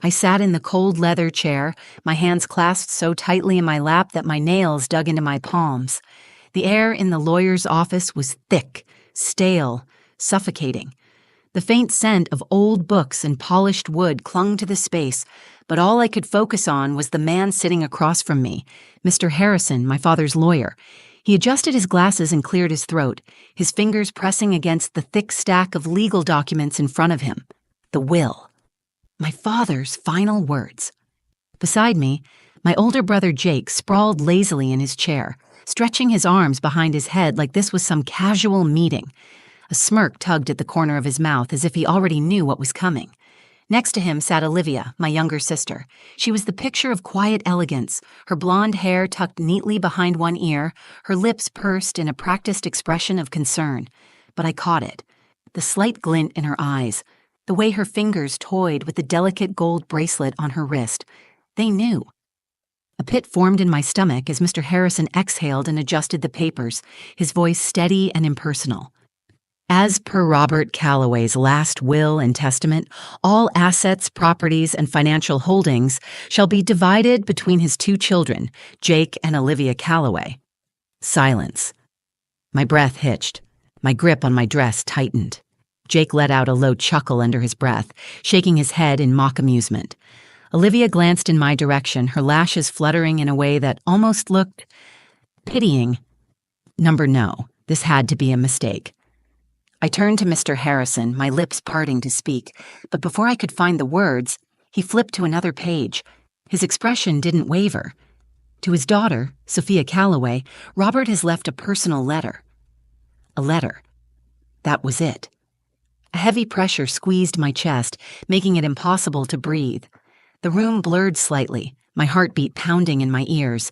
I sat in the cold leather chair, my hands clasped so tightly in my lap that my nails dug into my palms. The air in the lawyer's office was thick, stale, suffocating. The faint scent of old books and polished wood clung to the space, but all I could focus on was the man sitting across from me, Mr. Harrison, my father's lawyer. He adjusted his glasses and cleared his throat, his fingers pressing against the thick stack of legal documents in front of him. The will. My father's final words. Beside me, my older brother Jake sprawled lazily in his chair, stretching his arms behind his head like this was some casual meeting. A smirk tugged at the corner of his mouth as if he already knew what was coming. Next to him sat Olivia, my younger sister. She was the picture of quiet elegance, her blonde hair tucked neatly behind one ear, her lips pursed in a practiced expression of concern. But I caught it. The slight glint in her eyes, the way her fingers toyed with the delicate gold bracelet on her wrist. They knew. A pit formed in my stomach as Mr. Harrison exhaled and adjusted the papers, his voice steady and impersonal. As per Robert Calloway's last will and testament, all assets, properties, and financial holdings shall be divided between his two children, Jake and Olivia Calloway. Silence. My breath hitched. My grip on my dress tightened. Jake let out a low chuckle under his breath, shaking his head in mock amusement. Olivia glanced in my direction, her lashes fluttering in a way that almost looked pitying. No, this had to be a mistake. I turned to Mr. Harrison, my lips parting to speak, but before I could find the words, he flipped to another page. His expression didn't waver. To his daughter, Sophia Calloway, Robert has left a personal letter. A letter. That was it. A heavy pressure squeezed my chest, making it impossible to breathe. The room blurred slightly, my heartbeat pounding in my ears.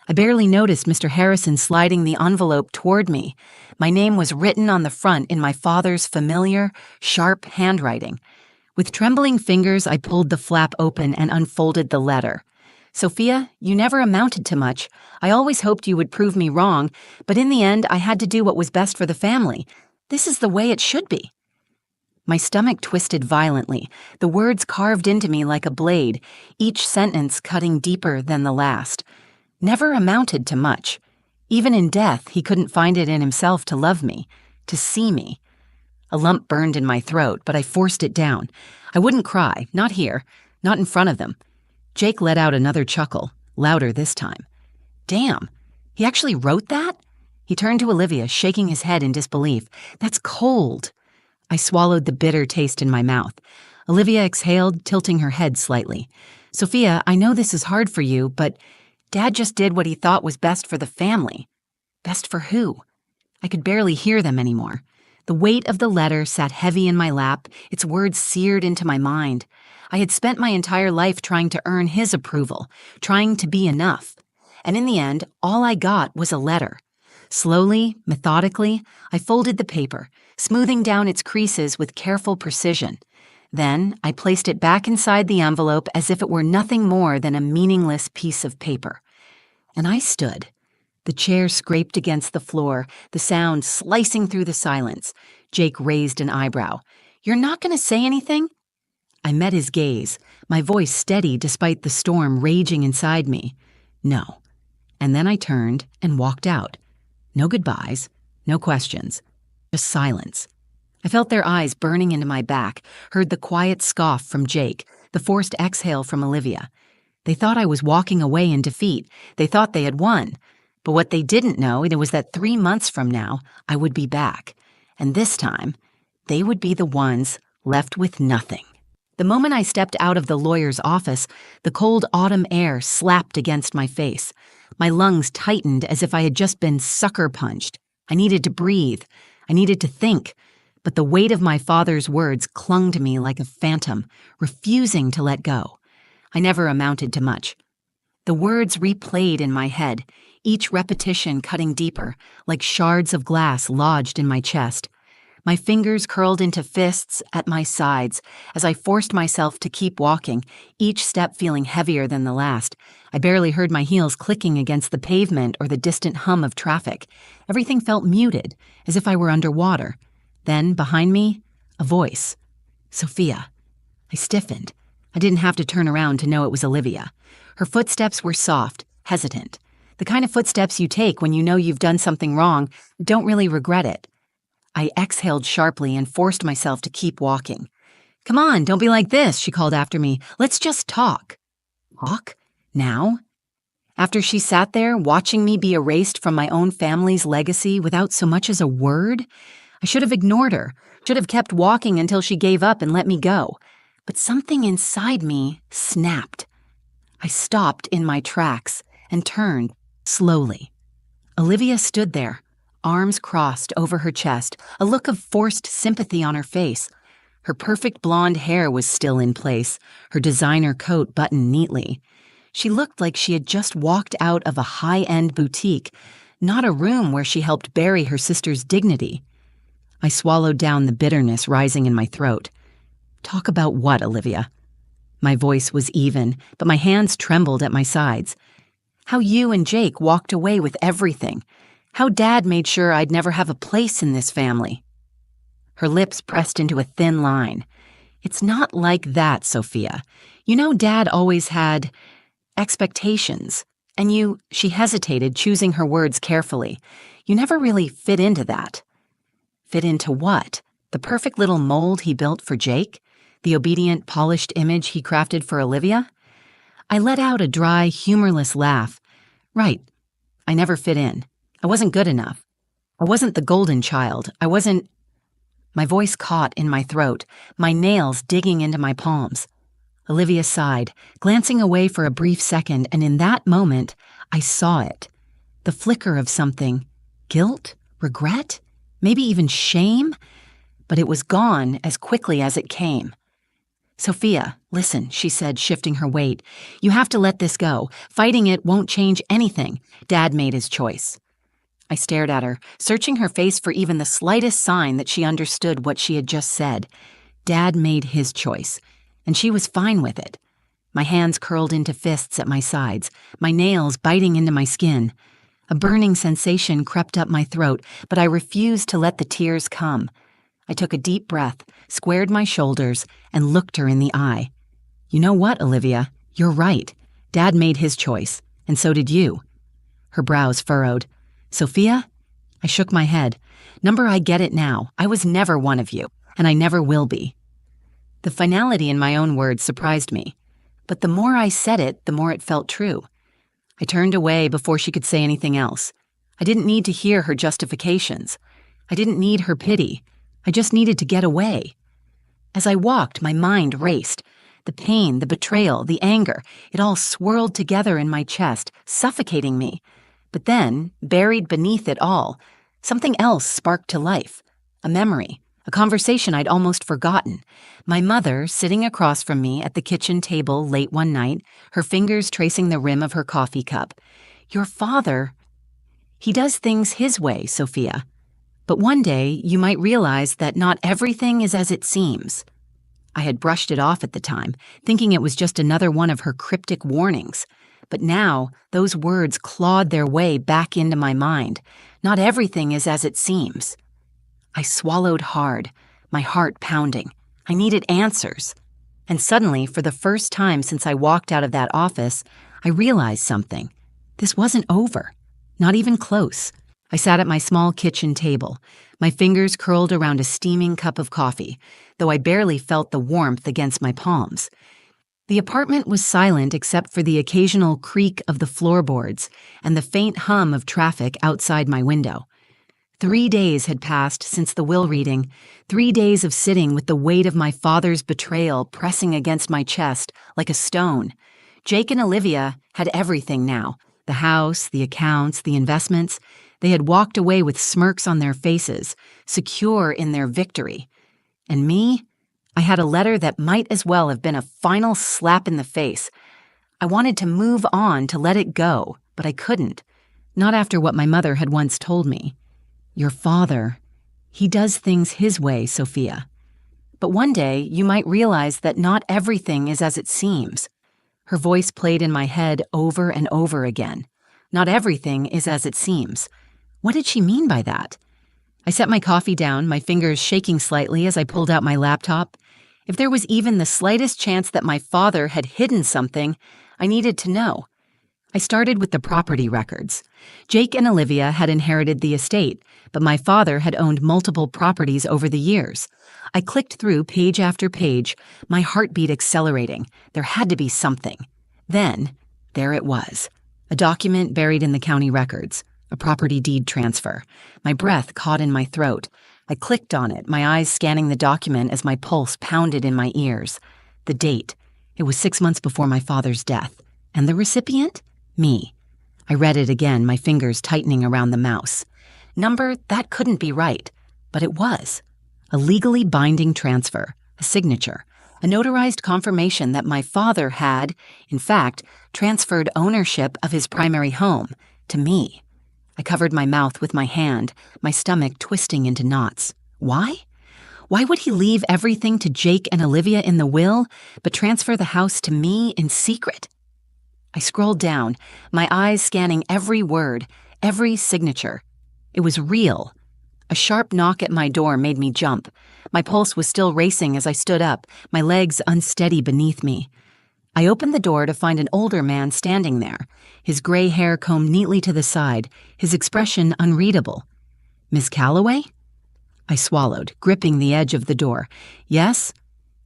I barely noticed Mr. Harrison sliding the envelope toward me. My name was written on the front in my father's familiar, sharp handwriting. With trembling fingers, I pulled the flap open and unfolded the letter. Sophia, you never amounted to much. I always hoped you would prove me wrong, but in the end, I had to do what was best for the family. This is the way it should be. My stomach twisted violently, the words carved into me like a blade, each sentence cutting deeper than the last. Never amounted to much. Even in death, he couldn't find it in himself to love me, to see me. A lump burned in my throat, but I forced it down. I wouldn't cry, not here, not in front of them. Jake let out another chuckle, louder this time. Damn, he actually wrote that? He turned to Olivia, shaking his head in disbelief. That's cold. I swallowed the bitter taste in my mouth. Olivia exhaled, tilting her head slightly. Sophia, I know this is hard for you, but Dad just did what he thought was best for the family. Best for who? I could barely hear them anymore. The weight of the letter sat heavy in my lap, its words seared into my mind. I had spent my entire life trying to earn his approval, trying to be enough. And in the end, all I got was a letter. Slowly, methodically, I folded the paper, smoothing down its creases with careful precision. Then I placed it back inside the envelope as if it were nothing more than a meaningless piece of paper. And I stood. The chair scraped against the floor, the sound slicing through the silence. Jake raised an eyebrow. You're not going to say anything? I met his gaze, my voice steady despite the storm raging inside me. No. And then I turned and walked out. No goodbyes, no questions, just silence. I felt their eyes burning into my back, heard the quiet scoff from Jake, the forced exhale from Olivia. They thought I was walking away in defeat. They thought they had won. But what they didn't know was that 3 months from now, I would be back. And this time, they would be the ones left with nothing. The moment I stepped out of the lawyer's office, the cold autumn air slapped against my face. My lungs tightened as if I had just been sucker punched. I needed to breathe. I needed to think. But the weight of my father's words clung to me like a phantom, refusing to let go. I never amounted to much. The words replayed in my head, each repetition cutting deeper, like shards of glass lodged in my chest. My fingers curled into fists at my sides as I forced myself to keep walking, each step feeling heavier than the last. I barely heard my heels clicking against the pavement or the distant hum of traffic. Everything felt muted, as if I were underwater. Then, behind me, a voice. Sophia. I stiffened. I didn't have to turn around to know it was Olivia. Her footsteps were soft, hesitant. The kind of footsteps you take when you know you've done something wrong, don't really regret it. I exhaled sharply and forced myself to keep walking. "Come on, don't be like this," she called after me. "Let's just talk." Talk? Now? After she sat there, watching me be erased from my own family's legacy without so much as a word? I should have ignored her, should have kept walking until she gave up and let me go. But something inside me snapped. I stopped in my tracks and turned slowly. Olivia stood there, arms crossed over her chest, a look of forced sympathy on her face. Her perfect blonde hair was still in place, her designer coat buttoned neatly. She looked like she had just walked out of a high-end boutique, not a room where she helped bury her sister's dignity. I swallowed down the bitterness rising in my throat. "Talk about what, Olivia?" My voice was even, but my hands trembled at my sides. "How you and Jake walked away with everything. How Dad made sure I'd never have a place in this family." Her lips pressed into a thin line. "It's not like that, Sophia. You know Dad always had expectations. And you," she hesitated, choosing her words carefully, "you never really fit into that." Fit into what? The perfect little mold he built for Jake? The obedient, polished image he crafted for Olivia? I let out a dry, humorless laugh. Right. I never fit in. I wasn't good enough. I wasn't the golden child. I wasn't... My voice caught in my throat, my nails digging into my palms. Olivia sighed, glancing away for a brief second, and in that moment, I saw it. The flicker of something. Guilt? Regret? Maybe even shame? But it was gone as quickly as it came. "Sophia, listen," she said, shifting her weight. "You have to let this go. Fighting it won't change anything. Dad made his choice." I stared at her, searching her face for even the slightest sign that she understood what she had just said. Dad made his choice, and she was fine with it. My hands curled into fists at my sides, my nails biting into my skin. A burning sensation crept up my throat, but I refused to let the tears come. I took a deep breath, squared my shoulders, and looked her in the eye. "You know what, Olivia? You're right. Dad made his choice, and so did you." Her brows furrowed. "Sophia?" I shook my head. "Number, I get it now. I was never one of you, and I never will be." The finality in my own words surprised me, but the more I said it, the more it felt true. I turned away before she could say anything else. I didn't need to hear her justifications. I didn't need her pity. I just needed to get away. As I walked, my mind raced. The pain, the betrayal, the anger, it all swirled together in my chest, suffocating me. But then, buried beneath it all, something else sparked to life. A memory, a conversation I'd almost forgotten. My mother, sitting across from me at the kitchen table late one night, her fingers tracing the rim of her coffee cup. "Your father, he does things his way, Sophia. But one day, you might realize that not everything is as it seems." I had brushed it off at the time, thinking it was just another one of her cryptic warnings. But now, those words clawed their way back into my mind. Not everything is as it seems. I swallowed hard, my heart pounding. I needed answers. And suddenly, for the first time since I walked out of that office, I realized something. This wasn't over. Not even close. I sat at my small kitchen table, my fingers curled around a steaming cup of coffee, though I barely felt the warmth against my palms. The apartment was silent except for the occasional creak of the floorboards and the faint hum of traffic outside my window. 3 days had passed since the will reading, 3 days of sitting with the weight of my father's betrayal pressing against my chest like a stone. Jake and Olivia had everything now, the house, the accounts, the investments. They had walked away with smirks on their faces, secure in their victory. And me? I had a letter that might as well have been a final slap in the face. I wanted to move on, to let it go, but I couldn't. Not after what my mother had once told me. Your father, he does things his way, Sophia. But one day, you might realize that not everything is as it seems. Her voice played in my head over and over again. Not everything is as it seems. What did she mean by that? I set my coffee down, my fingers shaking slightly as I pulled out my laptop. If there was even the slightest chance that my father had hidden something, I needed to know. I started with the property records. Jake and Olivia had inherited the estate, but my father had owned multiple properties over the years. I clicked through page after page, my heartbeat accelerating. There had to be something. Then, there it was. A document buried in the county records. A property deed transfer. My breath caught in my throat. I clicked on it, my eyes scanning the document as my pulse pounded in my ears. The date. It was 6 months before my father's death. And the recipient? Me. I read it again, my fingers tightening around the mouse. Number, that couldn't be right. But it was. A legally binding transfer. A signature. A notarized confirmation that my father had, in fact, transferred ownership of his primary home to me. I covered my mouth with my hand, my stomach twisting into knots. Why? Why would he leave everything to Jake and Olivia in the will, but transfer the house to me in secret? I scrolled down, my eyes scanning every word, every signature. It was real. A sharp knock at my door made me jump. My pulse was still racing as I stood up, my legs unsteady beneath me. I opened the door to find an older man standing there, his gray hair combed neatly to the side, his expression unreadable. Miss Calloway? I swallowed, gripping the edge of the door. Yes?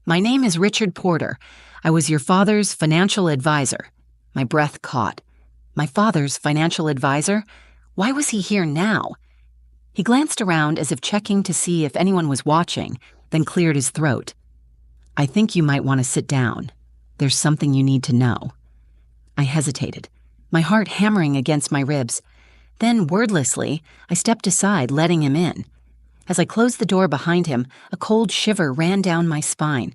My name is Richard Porter. I was your father's financial advisor. My breath caught. My father's financial advisor? Why was he here now? He glanced around as if checking to see if anyone was watching, then cleared his throat. I think you might want to sit down. There's something you need to know. I hesitated, my heart hammering against my ribs. Then, wordlessly, I stepped aside, letting him in. As I closed the door behind him, a cold shiver ran down my spine.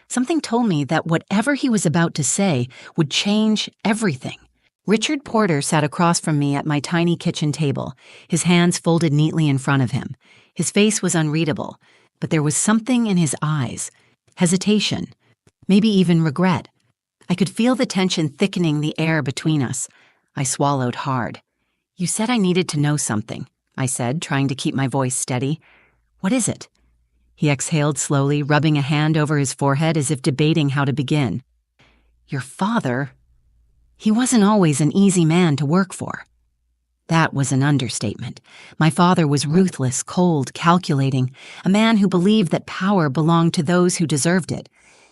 Something told me that whatever he was about to say would change everything. Richard Porter sat across from me at my tiny kitchen table, his hands folded neatly in front of him. His face was unreadable, but there was something in his eyes. Hesitation. Maybe even regret. I could feel the tension thickening the air between us. I swallowed hard. You said I needed to know something, I said, trying to keep my voice steady. What is it? He exhaled slowly, rubbing a hand over his forehead as if debating how to begin. Your father? He wasn't always an easy man to work for. That was an understatement. My father was ruthless, cold, calculating, a man who believed that power belonged to those who deserved it.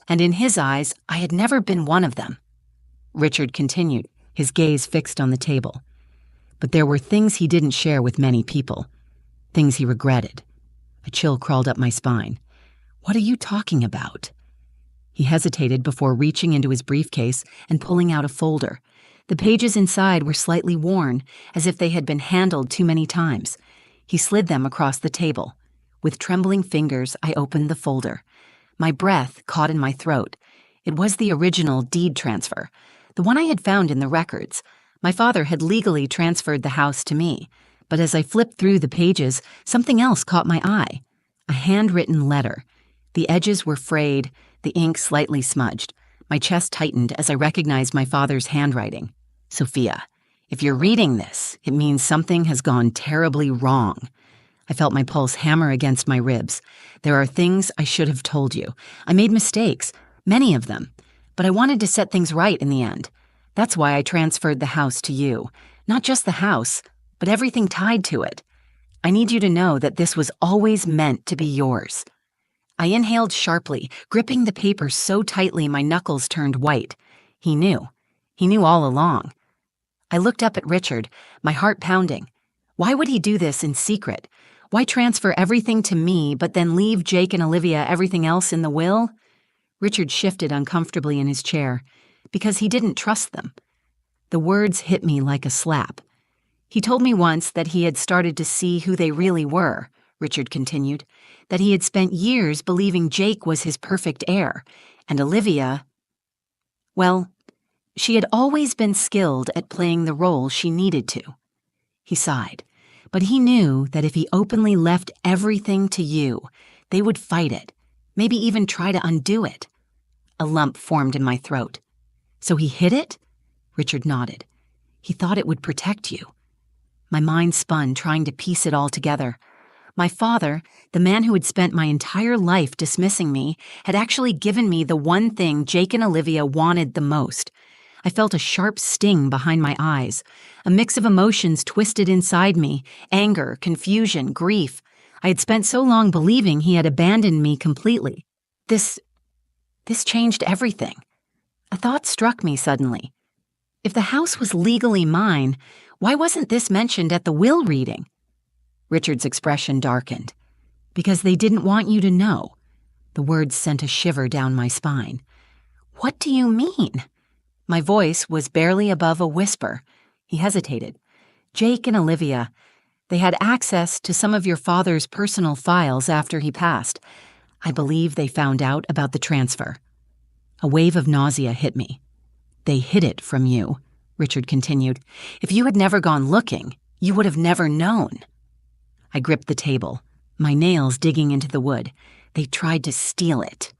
And in his eyes, I had never been one of them. Richard continued, his gaze fixed on the table. But there were things he didn't share with many people. Things he regretted. A chill crawled up my spine. What are you talking about? He hesitated before reaching into his briefcase and pulling out a folder. The pages inside were slightly worn, as if they had been handled too many times. He slid them across the table. With trembling fingers, I opened the folder. My breath caught in my throat. It was the original deed transfer, the one I had found in the records. My father had legally transferred the house to me, but as I flipped through the pages, something else caught my eye. A handwritten letter. The edges were frayed, the ink slightly smudged. My chest tightened as I recognized my father's handwriting. Sophia, if you're reading this, it means something has gone terribly wrong. I felt my pulse hammer against my ribs. There are things I should have told you. I made mistakes, many of them, but I wanted to set things right in the end. That's why I transferred the house to you. Not just the house, but everything tied to it. I need you to know that this was always meant to be yours. I inhaled sharply, gripping the paper so tightly my knuckles turned white. He knew. He knew all along. I looked up at Richard, my heart pounding. Why would he do this in secret? Why transfer everything to me, but then leave Jake and Olivia everything else in the will? Richard shifted uncomfortably in his chair, because he didn't trust them. The words hit me like a slap. He told me once that he had started to see who they really were, Richard continued, that he had spent years believing Jake was his perfect heir, and Olivia, well, she had always been skilled at playing the role she needed to. He sighed. But he knew that if he openly left everything to you, they would fight it, maybe even try to undo it. A lump formed in my throat. So he hid it? Richard nodded. He thought it would protect you. My mind spun, trying to piece it all together. My father, the man who had spent my entire life dismissing me, had actually given me the one thing Jake and Olivia wanted the most. I felt a sharp sting behind my eyes. A mix of emotions twisted inside me: anger, confusion, grief. I had spent so long believing he had abandoned me completely. This changed everything. A thought struck me suddenly. If the house was legally mine, why wasn't this mentioned at the will reading? Richard's expression darkened. Because they didn't want you to know. The words sent a shiver down my spine. What do you mean? My voice was barely above a whisper. He hesitated. Jake and Olivia, they had access to some of your father's personal files after he passed. I believe they found out about the transfer. A wave of nausea hit me. They hid it from you, Richard continued. If you had never gone looking, you would have never known. I gripped the table, my nails digging into the wood. They tried to steal it.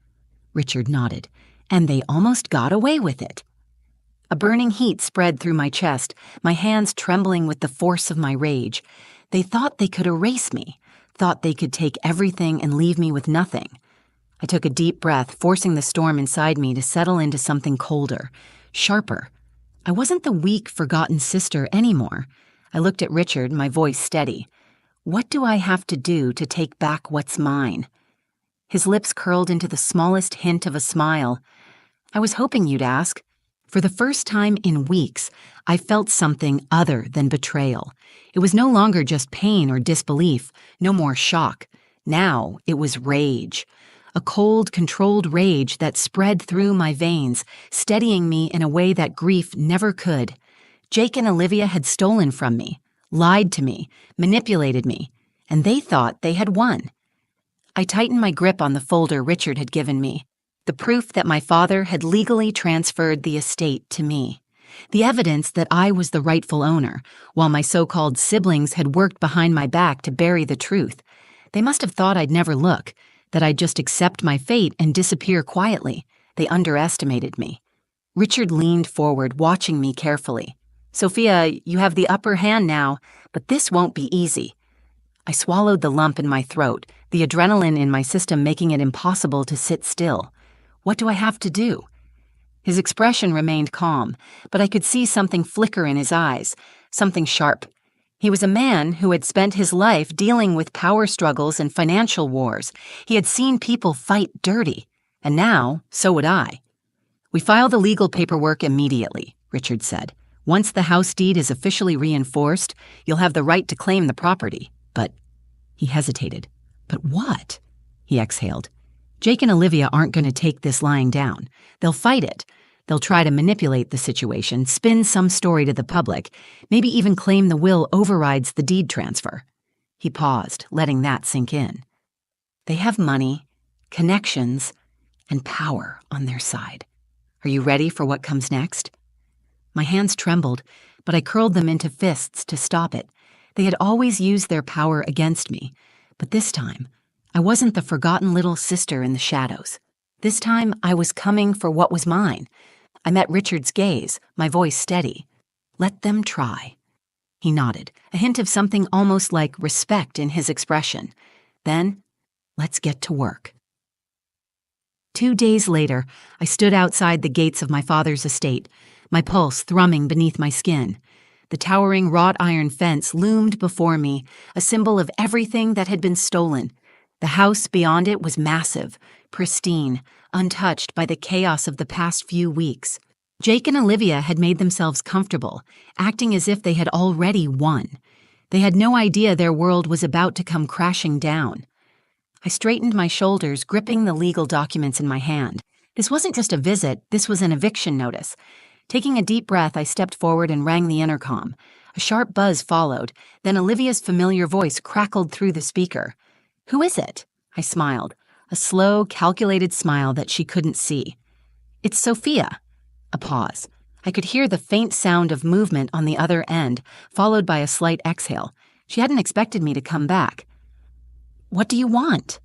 Richard nodded. And they almost got away with it. A burning heat spread through my chest, my hands trembling with the force of my rage. They thought they could erase me, thought they could take everything and leave me with nothing. I took a deep breath, forcing the storm inside me to settle into something colder, sharper. I wasn't the weak, forgotten sister anymore. I looked at Richard, my voice steady. What do I have to do to take back what's mine? His lips curled into the smallest hint of a smile. I was hoping you'd ask. For the first time in weeks, I felt something other than betrayal. It was no longer just pain or disbelief, no more shock. Now it was rage. A cold, controlled rage that spread through my veins, steadying me in a way that grief never could. Jake and Olivia had stolen from me, lied to me, manipulated me, and they thought they had won. I tightened my grip on the folder Richard had given me, the proof that my father had legally transferred the estate to me, the evidence that I was the rightful owner, while my so-called siblings had worked behind my back to bury the truth. They must have thought I'd never look, that I'd just accept my fate and disappear quietly. They underestimated me. Richard leaned forward, watching me carefully. Sophia, you have the upper hand now, but this won't be easy. I swallowed the lump in my throat, the adrenaline in my system making it impossible to sit still. What do I have to do? His expression remained calm, but I could see something flicker in his eyes, something sharp. He was a man who had spent his life dealing with power struggles and financial wars. He had seen people fight dirty, and now, so would I. We file the legal paperwork immediately, Richard said. Once the house deed is officially reinforced, you'll have the right to claim the property. But he hesitated. But what? He exhaled. Jake and Olivia aren't going to take this lying down. They'll fight it. They'll try to manipulate the situation, spin some story to the public, maybe even claim the will overrides the deed transfer. He paused, letting that sink in. They have money, connections, and power on their side. Are you ready for what comes next? My hands trembled, but I curled them into fists to stop it. They had always used their power against me, but this time, I wasn't the forgotten little sister in the shadows. This time, I was coming for what was mine. I met Richard's gaze, my voice steady. Let them try. He nodded, a hint of something almost like respect in his expression. Then, let's get to work. 2 days later, I stood outside the gates of my father's estate, my pulse thrumming beneath my skin. The towering wrought iron fence loomed before me, a symbol of everything that had been stolen. The house beyond it was massive, pristine, untouched by the chaos of the past few weeks. Jake and Olivia had made themselves comfortable, acting as if they had already won. They had no idea their world was about to come crashing down. I straightened my shoulders, gripping the legal documents in my hand. This wasn't just a visit, this was an eviction notice. Taking a deep breath, I stepped forward and rang the intercom. A sharp buzz followed, then Olivia's familiar voice crackled through the speaker. Who is it? I smiled, a slow, calculated smile that she couldn't see. It's Sophia. A pause. I could hear the faint sound of movement on the other end, followed by a slight exhale. She hadn't expected me to come back. What do you want?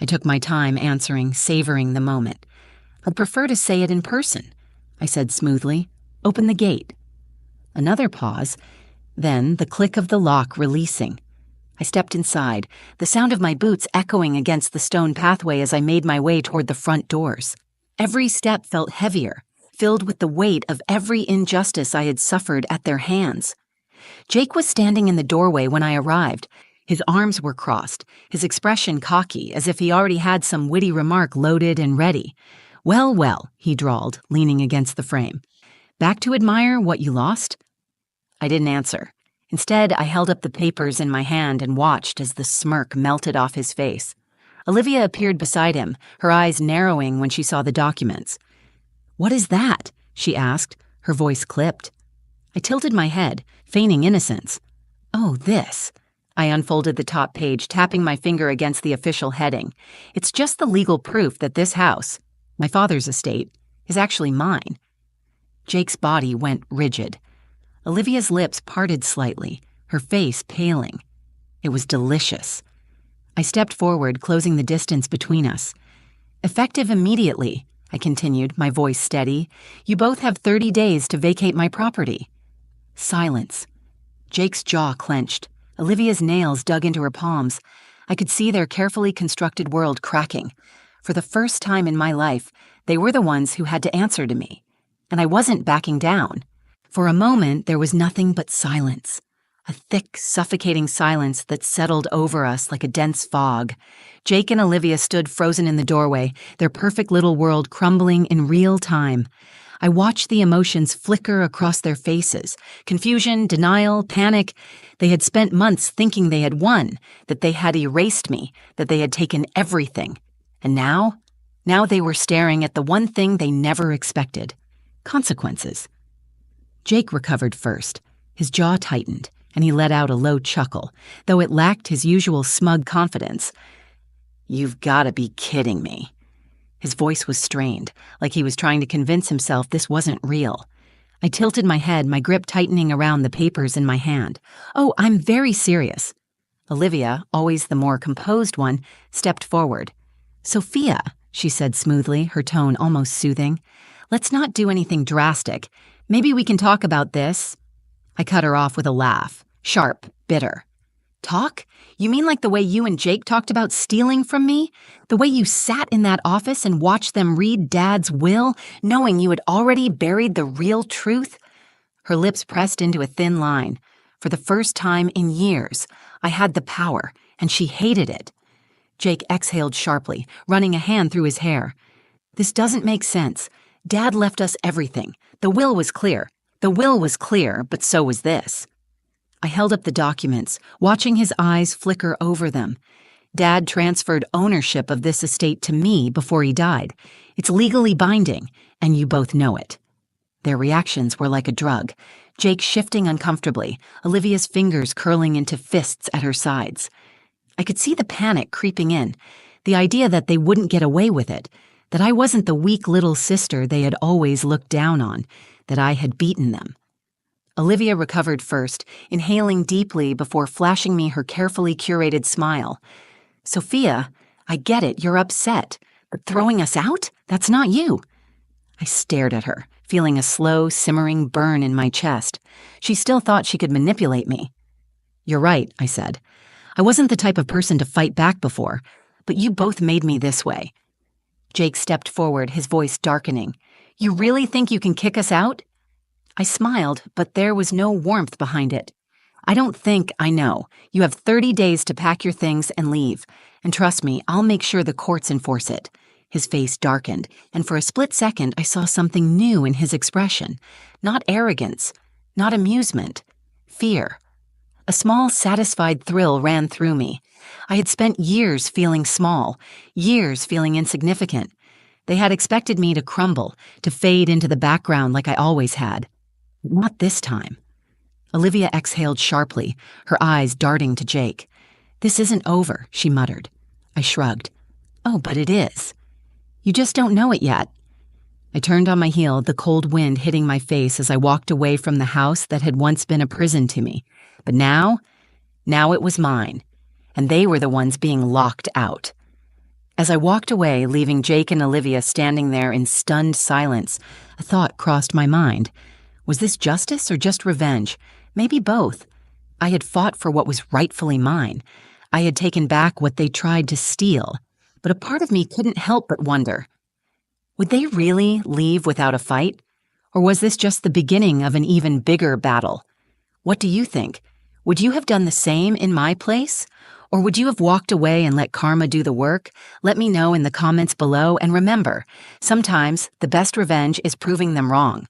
I took my time answering, savoring the moment. I'd prefer to say it in person, I said smoothly. Open the gate. Another pause, then the click of the lock releasing. I stepped inside, the sound of my boots echoing against the stone pathway as I made my way toward the front doors. Every step felt heavier, filled with the weight of every injustice I had suffered at their hands. Jake was standing in the doorway when I arrived. His arms were crossed, his expression cocky, as if he already had some witty remark loaded and ready. "Well, well," he drawled, leaning against the frame. "Back to admire what you lost?" I didn't answer. Instead, I held up the papers in my hand and watched as the smirk melted off his face. Olivia appeared beside him, her eyes narrowing when she saw the documents. "What is that?" she asked, her voice clipped. I tilted my head, feigning innocence. "Oh, this." I unfolded the top page, tapping my finger against the official heading. "It's just the legal proof that this house, my father's estate, is actually mine." Jake's body went rigid. Olivia's lips parted slightly, her face paling. It was delicious. I stepped forward, closing the distance between us. "Effective immediately," I continued, my voice steady. "You both have 30 days to vacate my property." Silence. Jake's jaw clenched. Olivia's nails dug into her palms. I could see their carefully constructed world cracking. For the first time in my life, they were the ones who had to answer to me. And I wasn't backing down. For a moment, there was nothing but silence. A thick, suffocating silence that settled over us like a dense fog. Jake and Olivia stood frozen in the doorway, their perfect little world crumbling in real time. I watched the emotions flicker across their faces. Confusion, denial, panic. They had spent months thinking they had won, that they had erased me, that they had taken everything. And now they were staring at the one thing they never expected. Consequences. Jake recovered first. His jaw tightened, and he let out a low chuckle, though it lacked his usual smug confidence. "You've got to be kidding me." His voice was strained, like he was trying to convince himself this wasn't real. I tilted my head, my grip tightening around the papers in my hand. "Oh, I'm very serious." Olivia, always the more composed one, stepped forward. "Sophia," she said smoothly, her tone almost soothing, "let's not do anything drastic. Maybe we can talk about this." I cut her off with a laugh, sharp, bitter. "Talk? You mean like the way you and Jake talked about stealing from me? The way you sat in that office and watched them read Dad's will, knowing you had already buried the real truth?" Her lips pressed into a thin line. For the first time in years, I had the power, and she hated it. Jake exhaled sharply, running a hand through his hair. "This doesn't make sense. Dad left us everything. The will was clear. But so was this." I held up the documents, watching his eyes flicker over them. Dad transferred ownership of this estate to me before he died. It's legally binding, and you both know it. Their reactions were like a drug. Jake shifting uncomfortably, Olivia's fingers curling into fists at her sides. I could see the panic creeping in, the idea that they wouldn't get away with it, that I wasn't the weak little sister they had always looked down on, that I had beaten them. Olivia recovered first, inhaling deeply before flashing me her carefully curated smile. "Sophia, I get it, you're upset, but throwing us out? That's not you." I stared at her, feeling a slow, simmering burn in my chest. She still thought she could manipulate me. "You're right," I said. "I wasn't the type of person to fight back before, but you both made me this way." Jake stepped forward, his voice darkening. "You really think you can kick us out?" I smiled, but there was no warmth behind it. I know. You have 30 days to pack your things and leave. And trust me, I'll make sure the courts enforce it." His face darkened, and for a split second I saw something new in his expression. Not arrogance, not amusement, fear. A small, satisfied thrill ran through me. I had spent years feeling small, years feeling insignificant. They had expected me to crumble, to fade into the background like I always had. Not this time. Olivia exhaled sharply, her eyes darting to Jake. "This isn't over," she muttered. I shrugged. "Oh, but it is. You just don't know it yet." I turned on my heel, the cold wind hitting my face as I walked away from the house that had once been a prison to me. But now it was mine, and they were the ones being locked out. As I walked away, leaving Jake and Olivia standing there in stunned silence, a thought crossed my mind. Was this justice or just revenge? Maybe both. I had fought for what was rightfully mine. I had taken back what they tried to steal. But a part of me couldn't help but wonder, would they really leave without a fight? Or was this just the beginning of an even bigger battle? What do you think? Would you have done the same in my place? Or would you have walked away and let karma do the work? Let me know in the comments below, and remember, sometimes the best revenge is proving them wrong.